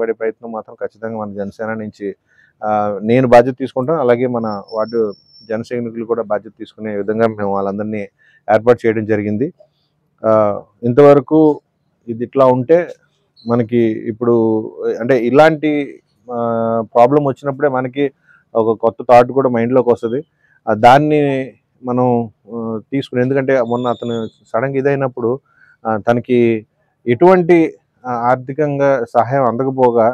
పడే ప్రయత్నం మాత్రం ఖచ్చితంగా మన జనసేన నుంచి నేను బాధ్యత తీసుకుంటాను. అలాగే మన వార్డు జన సైనికులు కూడా బాధ్యత తీసుకునే విధంగా మేము వాళ్ళందరినీ ఏర్పాటు చేయడం జరిగింది. ఇంతవరకు ఇది ఇట్లా ఉంటే మనకి ఇప్పుడు అంటే ఇలాంటి ప్రాబ్లం వచ్చినప్పుడే మనకి ఒక కొత్త థాట్ కూడా మైండ్లోకి వస్తుంది. దాన్ని మనం తీసుకుని, ఎందుకంటే మొన్న అతను సడన్గా ఇదైనప్పుడు తనకి ఎటువంటి ఆర్థికంగా సహాయం అందకపోగా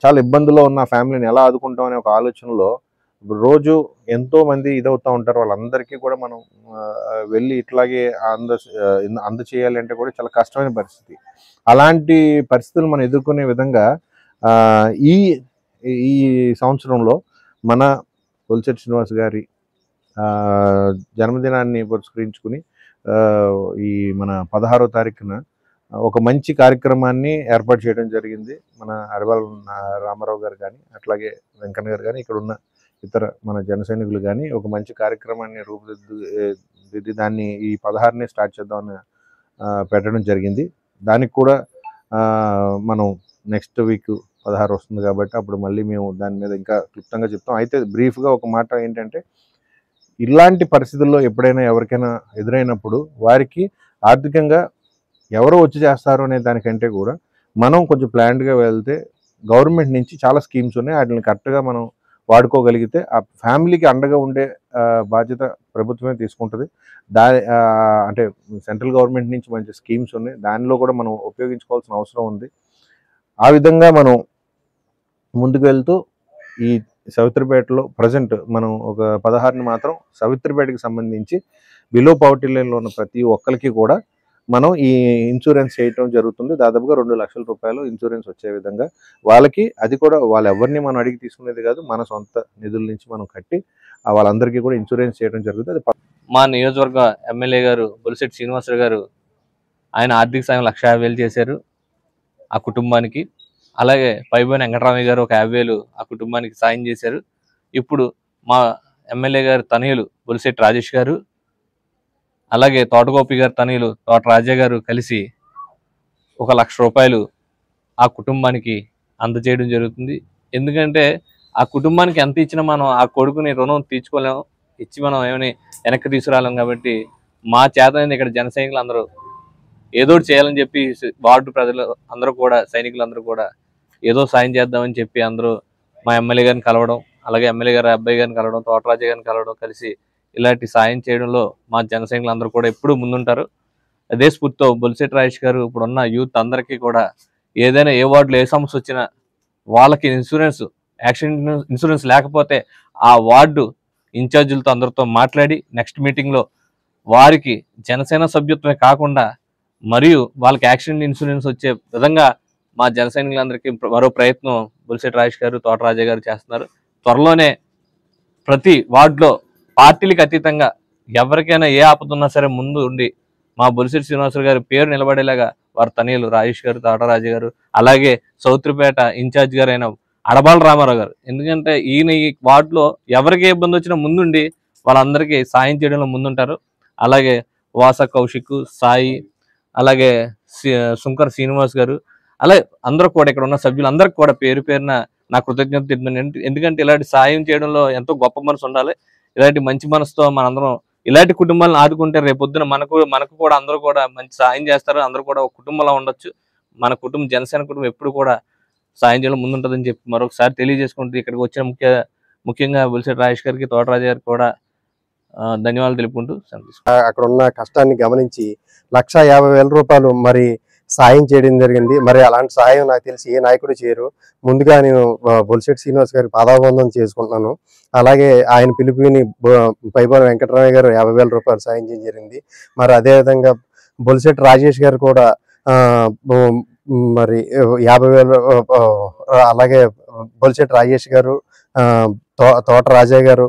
చాలా ఇబ్బందుల్లో ఉన్న ఫ్యామిలీని ఎలా ఆదుకుంటాం అనే ఒక ఆలోచనలో రోజు ఎంతోమంది ఇదవుతూ ఉంటారు. వాళ్ళందరికీ కూడా మనం వెళ్ళి ఇట్లాగే అందచేయాలి అంటే కూడా చాలా కష్టమైన పరిస్థితి. అలాంటి పరిస్థితులు మనం ఎదుర్కొనే విధంగా ఈ ఈ సంవత్సరంలో మన బొలిశెట్టి శ్రీనివాస్ గారి జన్మదినాన్ని పురస్కరించుకుని ఈ మన 16వ తారీఖున ఒక మంచి కార్యక్రమాన్ని ఏర్పాటు చేయడం జరిగింది. మన అడబాల రామారావు గారు కానీ, అట్లాగే వెంకన్న గారు కానీ, ఇక్కడ ఉన్న ఇతర మన జన సైనికులు కానీ ఒక మంచి కార్యక్రమాన్ని రూపుదిద్ది దాన్ని ఈ 16నే స్టార్ట్ చేద్దామని పెట్టడం జరిగింది. దానికి కూడా మనం నెక్స్ట్ వీక్ 16 వస్తుంది కాబట్టి అప్పుడు మళ్ళీ మేము దాని మీద ఇంకా క్లుప్తంగా చెప్తాం. అయితే బ్రీఫ్గా ఒక మాట ఏంటంటే, ఇలాంటి పరిస్థితుల్లో ఎప్పుడైనా ఎవరికైనా ఎదురైనప్పుడు వారికి ఆర్థికంగా ఎవరో వచ్చి చేస్తారు అనే దానికంటే కూడా మనం కొంచెం ప్లాన్డ్గా వెళ్తే గవర్నమెంట్ నుంచి చాలా స్కీమ్స్ ఉన్నాయి. వాటిని కరెక్ట్గా మనం వాడుకోగలిగితే ఆ ఫ్యామిలీకి అండగా ఉండే బాధ్యత ప్రభుత్వమే తీసుకుంటుంది. అంటే సెంట్రల్ గవర్నమెంట్ నుంచి మంచి స్కీమ్స్ ఉన్నాయి, దానిలో కూడా మనం ఉపయోగించుకోవాల్సిన అవసరం ఉంది. ఆ విధంగా మనం ముందుకు వెళ్తూ ఈ సవిత్రిపేటలో ప్రజెంట్ మనం ఒక 16ని మాత్రం సవిత్రిపేటకి సంబంధించి బిలో పవర్టీ లైన్లో ఉన్న ప్రతి ఒక్కరికి కూడా మనం ఈ ఇన్సూరెన్స్ చేయటం జరుగుతుంది. దాదాపుగా 2 లక్షల రూపాయలు ఇన్సూరెన్స్ వచ్చే విధంగా వాళ్ళకి, అది కూడా వాళ్ళు ఎవరిని మనం అడిగి తీసుకునేది కాదు, మన సొంత నిధుల నుంచి మనం కట్టి వాళ్ళందరికీ కూడా ఇన్సూరెన్స్ చేయడం జరుగుతుంది. అది మా నియోజకవర్గ ఎమ్మెల్యే గారు బొలిశెట్టి శ్రీనివాసరావు గారు ఆయన ఆర్థిక సాయం 1,50,000 చేశారు ఆ కుటుంబానికి. అలాగే పైబోయిన వెంకటరామయ్య గారు ఒక 50,000 ఆ కుటుంబానికి సాయం చేశారు. ఇప్పుడు మా ఎమ్మెల్యే గారు తనయులు బొలిశెట్టి రాజేష్ గారు, అలాగే తోటగోపి గారు తనయులు తోట రాజా గారు కలిసి 1,00,000 రూపాయలు ఆ కుటుంబానికి అందజేయడం జరుగుతుంది. ఎందుకంటే ఆ కుటుంబానికి ఎంత ఇచ్చినా మనం ఆ కొడుకుని రుణం తీర్చుకోలేము, ఇచ్చి మనం ఏమని వెనక్కి తీసుకురాలేం. కాబట్టి మా చేతనైంది ఇక్కడ జన సైనికులు అందరూ ఏదో చేయాలని చెప్పి వార్డు ప్రజలు అందరూ కూడా, సైనికులు అందరూ కూడా ఏదో సాయం చేద్దామని చెప్పి అందరూ మా ఎమ్మెల్యే గారిని కలవడం, అలాగే ఎమ్మెల్యే గారి అబ్బాయి గారిని కలవడం, తోటరాజు గారిని కలవడం, కలిసి ఇలాంటి సాయం చేయడంలో మా జన సైనికులు అందరూ కూడా ఎప్పుడూ ముందుంటారు. అదే స్ఫూర్తితో బొలిశెట్టి రాజేష్ గారు ఇప్పుడున్న యూత్ అందరికీ కూడా ఏదైనా ఏ వార్డులో ఏ సమస్య వచ్చినా వాళ్ళకి యాక్సిడెంట్ ఇన్సూరెన్స్ లేకపోతే ఆ వార్డు ఇన్ఛార్జీలతో అందరితో మాట్లాడి నెక్స్ట్ మీటింగ్లో వారికి జనసేన సభ్యత్వమే కాకుండా మరియు వాళ్ళకి యాక్సిడెంట్ ఇన్సూరెన్స్ వచ్చే విధంగా మా జన సైనికులందరికీ మరో ప్రయత్నం బొలిశెట్టి రాజేష్ గారు, తోటరాజా గారు చేస్తున్నారు. త్వరలోనే ప్రతి వార్డులో పార్టీలకు అతీతంగా ఎవరికైనా ఏ ఆపద ఉన్నా సరే ముందు ఉండి మా బొలిశెట్టి శ్రీనివాసరావు గారి పేరు నిలబడేలాగా వారి తనయులు రాజేష్ గారు, తోటరాజు గారు, అలాగే సౌత్రిపేట ఇన్ఛార్జ్ గారు అయిన అడబాల రామారావు గారు, ఎందుకంటే ఈయన ఈ వార్డులో ఎవరికి ఇబ్బంది వచ్చినా ముందుండి వాళ్ళందరికీ సాయం చేయడంలో ముందుంటారు. అలాగే వాస కౌశిక్, సాయి, అలాగే శంకర్ శ్రీనివాస్ గారు, అలాగే అందరూ కూడా ఇక్కడ ఉన్న సభ్యులందరికీ కూడా పేరు పేరున నా కృతజ్ఞత తెలుపుతున్నాను. ఎందుకంటే ఇలాంటి సాయం చేయడంలో ఎంతో గొప్ప మనసు ఉండాలి. ఇలాంటి మంచి మనసుతో మనందరం ఇలాంటి కుటుంబాలను ఆదుకుంటే రేపొద్దున మనకు కూడా అందరూ కూడా మంచి సాయం చేస్తారు. అందరూ కూడా ఒక కుటుంబంలో ఉండొచ్చు. మన కుటుంబం జనసేన కుటుంబం ఎప్పుడు కూడా సాయం చేయడం ముందుంటుందని చెప్పి మరొకసారి తెలియజేసుకుంటూ ఇక్కడికి వచ్చిన ముఖ్యంగా బొలిశెట్టి రాజేష్ గారికి, తోటరాజు గారికి కూడా ధన్యవాదాలు తెలుపుకుంటూ అక్కడ ఉన్న కష్టాన్ని గమనించి 1,50,000 రూపాయలు మరి సాయం చేయడం జరిగింది. మరి అలాంటి సాయం నాకు తెలిసి ఏ నాయకుడు చేయరు. ముందుగా నేను బొలిశెట్టి శ్రీనివాస్ గారికి పాదాభివందనం చేసుకుంటున్నాను. అలాగే ఆయన పిలుపుని పైబోయిన వెంకటరామయ్య గారు 50,000 రూపాయలు సాయం చేయడం జరిగింది. మరి అదేవిధంగా బొలిశెట్టి రాజేష్ గారు కూడా మరి 50,000, అలాగే బొలిశెట్టి రాజేష్ గారు, తోట రాజయ్య గారు,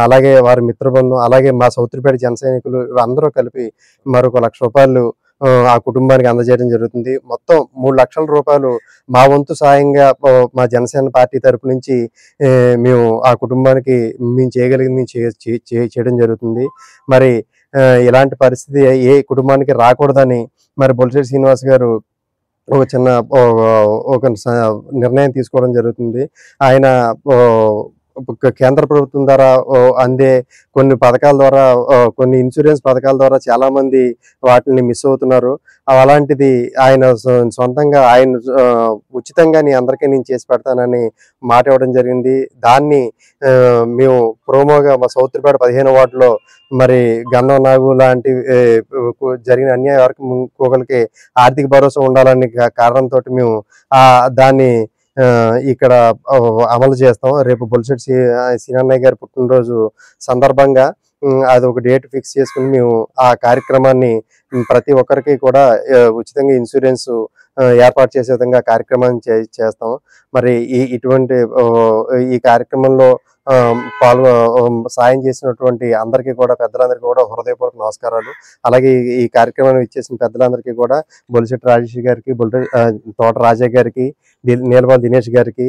అలాగే వారి మిత్రబృందం, అలాగే మా సౌత్రిపేట జన సైనికులు అందరూ కలిపి మరొక ₹1,00,000 ఆ కుటుంబానికి అందజేయడం జరుగుతుంది. మొత్తం ₹3,00,000 మా వంతు సాయంగా మా జనసేన పార్టీ తరపు నుంచి మేము ఆ కుటుంబానికి మేము చేయగలిగింది మేము చేయడం జరుగుతుంది. మరి ఇలాంటి పరిస్థితి ఏ కుటుంబానికి రాకూడదని మరి బొలిశెట్టి శ్రీనివాస్ గారు ఒక చిన్న ఒక నిర్ణయం తీసుకోవడం జరుగుతుంది. ఆయన కేంద్ర ప్రభుత్వం ద్వారా అందే కొన్ని పథకాల ద్వారా, కొన్ని ఇన్సూరెన్స్ పథకాల ద్వారా చాలా మంది వాటిని మిస్ అవుతున్నారు. అలాంటిది ఆయన సొంతంగా ఆయన ఉచితంగా అందరికీ నేను చేసి పెడతానని మాట ఇవ్వడం జరిగింది. దాన్ని మేము ప్రోమోగా మా సౌత్రిపేట 15వ వార్డులో మరి గంధం నాగు లాంటి జరిగిన అన్యాయ వర్గకి ఆర్థిక భరోసా ఉండాలని కారణంతో మేము దాన్ని ఇక్కడ అమలు చేస్తాం. రేపు బొలిశెట్టి సీనన్నయ్య గారి పుట్టినరోజు సందర్భంగా అది ఒక డేట్ ఫిక్స్ చేసుకుని మేము ఆ కార్యక్రమాన్ని ప్రతి ఒక్కరికి కూడా ఉచితంగా ఇన్సూరెన్స్ ఏర్పాటు చేసే విధంగా కార్యక్రమాన్ని చేస్తాం. మరి ఇటువంటి ఈ కార్యక్రమంలో సాయం చేసినటువంటి అందరికీ కూడా, పెద్దలందరికీ కూడా హృదయపూర్వక నమస్కారాలు. అలాగే ఈ కార్యక్రమాన్ని ఇచ్చేసిన పెద్దలందరికీ కూడా బొలిశెట్టి రాజేష్ గారికి, తోట రాజయ్య గారికి, నీలపాల దినేష్ గారికి,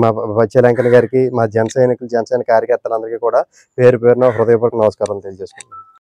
మా బచ్చేలంకన్ గారికి, మా జనసైన కార్యకర్తలందరికీ కూడా పేరు పేరున హృదయపూర్వక నమస్కారాలు తెలియజేసుకుంటున్నాను.